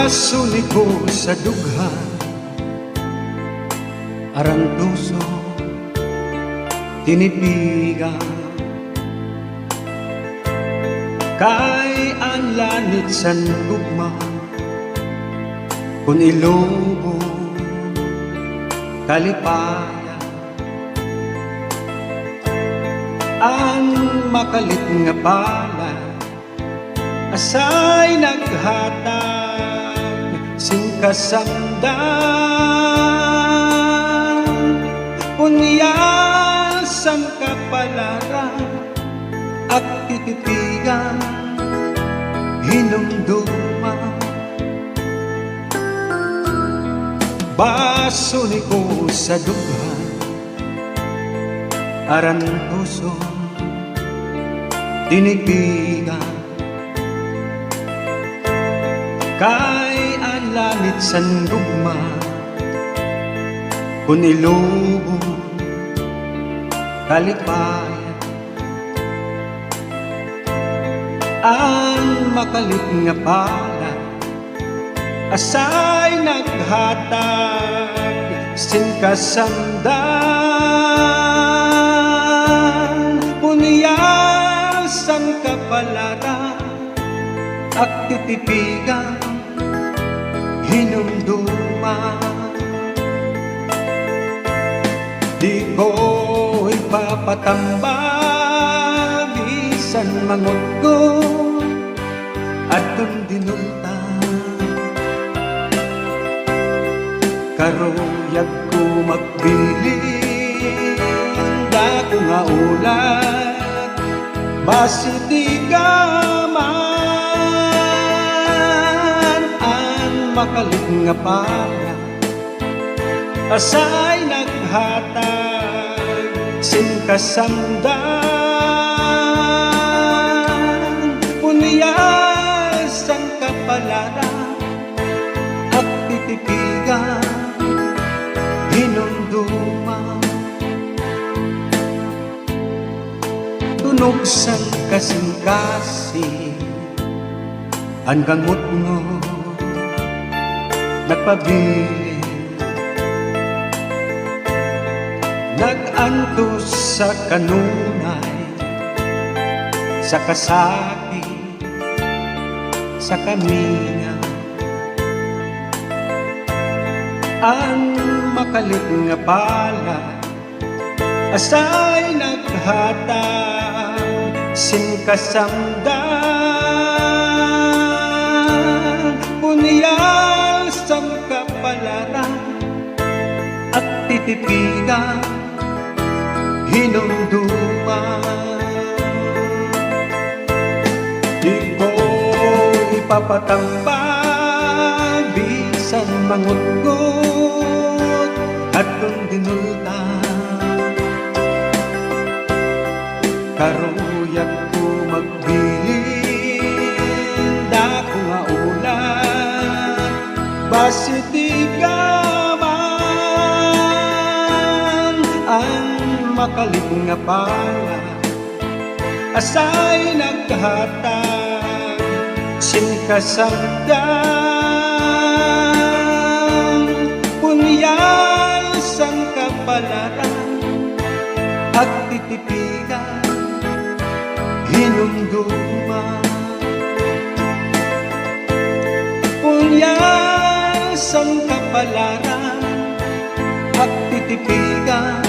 Basuni ko sa dughan, arantuso, tinipigan. Kay ang lanit san gugma, kung ilubo, kalipayan. Ang makalit nga pala, asay naghatag sing kasamdan. Unya sang kapalaran at tititigan, hinumduma. Basuni ko sa dughan, arantuso, tinipigan. Kay ang langit san gugma, kung ilubo, kalipayan. Ang makalit nga pala, asay naghatag sin kasamdan. Unya sang kapalaran at titipigan, hinumduma. Di ko ipapatambag bisan mangot ko at kung dinulta. Karuyag ko magbilin, dako nga ulat, basi di ka man. Ang makalit nga pala, asay naghatag sin kasamdan. Unya sang kapalaran at titipigan, hinumduma. Tunog sang kasing-kasing, ang gamot mo nagpabilin. Nag-antos sa kanunay, sa kasaki, sa kaminga. Ang makalit nga pala, asay naghatag sin kasamdan. Unya sang kapalaran at titipigan, hinumduma. Di ko ipapatambag bisan mangut-ngut at kung dinulta. Karuyag ko magbilin, dako nga ulat, basi di ka man. Ang makalit nga pala, asay naghatag sin kasamdan. Unya sang kapalaran at titipigan, hinumduma. Unya sang kapalaran at titipigan,